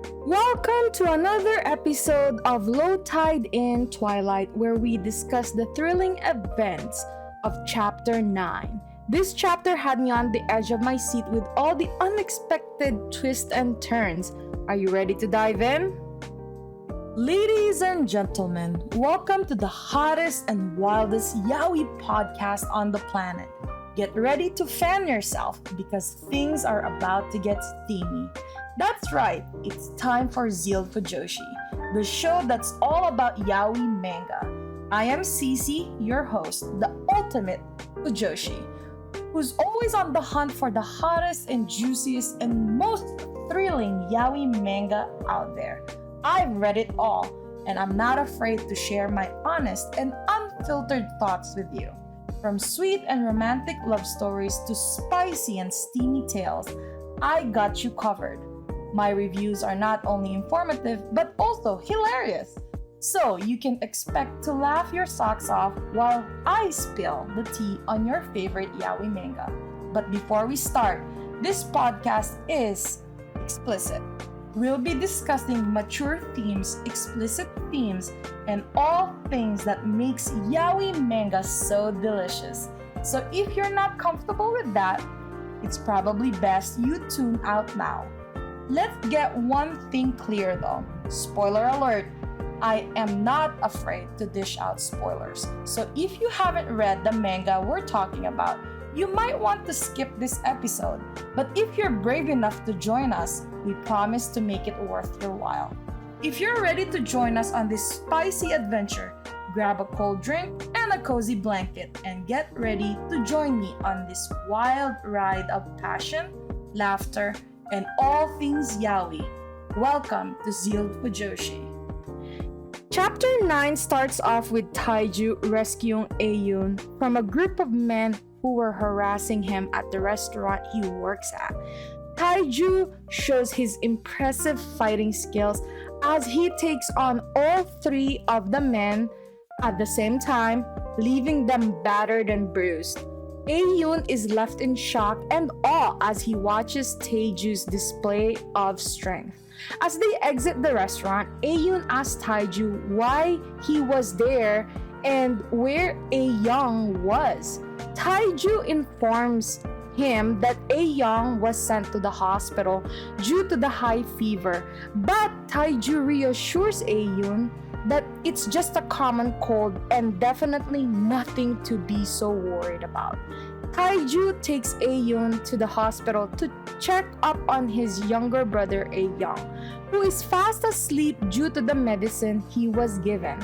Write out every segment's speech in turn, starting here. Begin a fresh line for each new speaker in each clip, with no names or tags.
Welcome to another episode of Low Tide in Twilight, where we discuss the thrilling events of Chapter 9. This chapter had me on the edge of my seat with all the unexpected twists and turns. Are you ready to dive in? Ladies and gentlemen, welcome to the hottest and wildest yaoi podcast on the planet. Get ready to fan yourself because things are about to get steamy. That's right, it's time for ZEALED FUJOSHI, the show that's all about yaoi manga. I am CeeCee, your host, the ultimate Fujoshi, who's always on the hunt for the hottest and juiciest and most thrilling yaoi manga out there. I've read it all, and I'm not afraid to share my honest and unfiltered thoughts with you. From sweet and romantic love stories to spicy and steamy tales, I got you covered. My reviews are not only informative but also hilarious, so you can expect to laugh your socks off while I spill the tea on your favorite yaoi manga. But before we start, this podcast is explicit. We'll be discussing mature themes, explicit themes, and all things that makes yaoi manga so delicious. So if you're not comfortable with that, it's probably best you tune out now. Let's get one thing clear though. Spoiler alert, I am not afraid to dish out spoilers. So if you haven't read the manga we're talking about, you might want to skip this episode. But if you're brave enough to join us, we promise to make it worth your while. If you're ready to join us on this spicy adventure, grab a cold drink and a cozy blanket and get ready to join me on this wild ride of passion, laughter, and all things yaoi. Welcome to ZEALED FUJOSHI. Chapter 9 starts off with Taeju rescuing Euihyun from a group of men who were harassing him at the restaurant he works at. Taeju shows his impressive fighting skills as he takes on all three of the men at the same time, leaving them battered and bruised. Euihyun is left in shock and awe as he watches Taeju's display of strength. As they exit the restaurant, Euihyun asks Taeju why he was there and where Euihyun was. Taeju informs him that Euihyun was sent to the hospital due to the high fever, but Taeju reassures Euihyun that it's just a common cold and definitely nothing to be so worried about. Taeju takes Euihyun to the hospital to check up on his younger brother Euihyun, who is fast asleep due to the medicine he was given.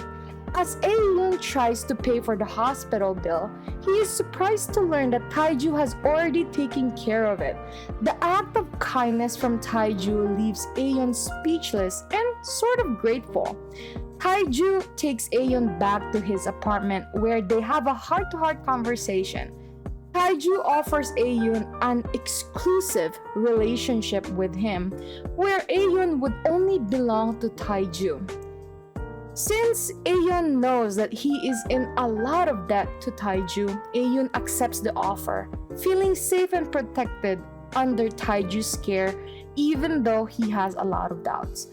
As Euihyun tries to pay for the hospital bill, he is surprised to learn that Taeju has already taken care of it. The act of kindness from Taeju leaves Euihyun speechless and sort of grateful. Taeju takes Euihyun back to his apartment where they have a heart-to-heart conversation. Taeju offers Euihyun an exclusive relationship with him where Euihyun would only belong to Taeju. Since Euihyun knows that he is in a lot of debt to Taeju, Euihyun accepts the offer, feeling safe and protected under Taeju's care even though he has a lot of doubts.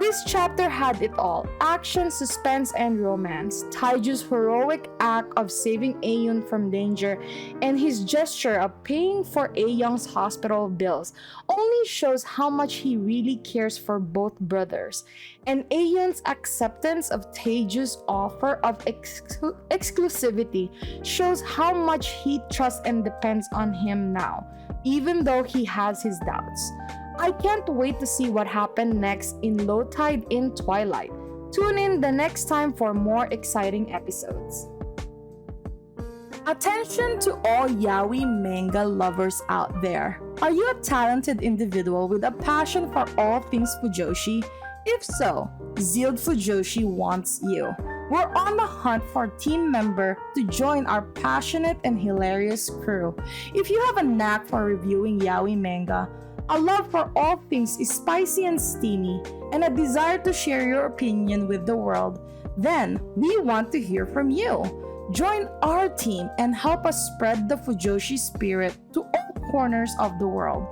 This chapter had it all: action, suspense, and romance. Taeju's heroic act of saving Euihyun from danger and his gesture of paying for Euihyun's hospital bills only shows how much he really cares for both brothers. And Euihyun's acceptance of Taeju's offer of exclusivity shows how much he trusts and depends on him now, even though he has his doubts. I can't wait to see what happens next in Low Tide in Twilight. Tune in the next time for more exciting episodes. Attention to all yaoi manga lovers out there. Are you a talented individual with a passion for all things Fujoshi? If so, ZEALED FUJOSHI wants you. We're on the hunt for a team member to join our passionate and hilarious crew. If you have a knack for reviewing yaoi manga, a love for all things is spicy and steamy, and a desire to share your opinion with the world, then we want to hear from you. Join our team and help us spread the Fujoshi spirit to all corners of the world.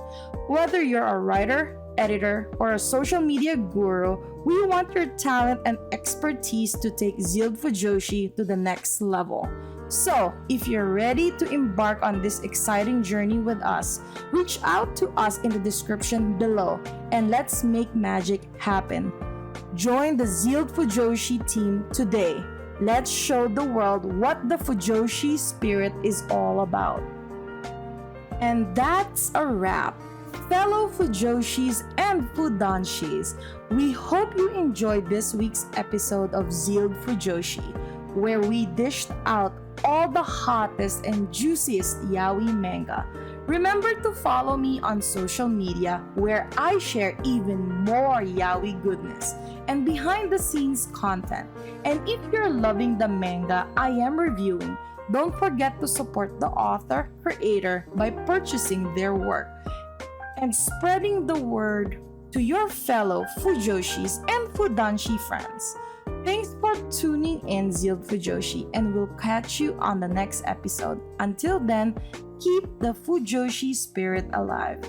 Whether you're a writer, editor, or a social media guru, we want your talent and expertise to take ZEALED FUJOSHI to the next level. So, if you're ready to embark on this exciting journey with us, reach out to us in the description below and let's make magic happen. Join the ZEALED FUJOSHI team today. Let's show the world what the Fujoshi spirit is all about. And that's a wrap. Fellow Fujoshis and Fudanshis, we hope you enjoyed this week's episode of ZEALED FUJOSHI, where we dished out all the hottest and juiciest yaoi manga. Remember to follow me on social media where I share even more yaoi goodness and behind the scenes content. And if you're loving the manga I am reviewing, don't forget to support the author, creator by purchasing their work and spreading the word to your fellow Fujoshis and Fudanshi friends. Thanks for tuning in, ZEALED FUJOSHI, and we'll catch you on the next episode. Until then, keep the Fujoshi spirit alive.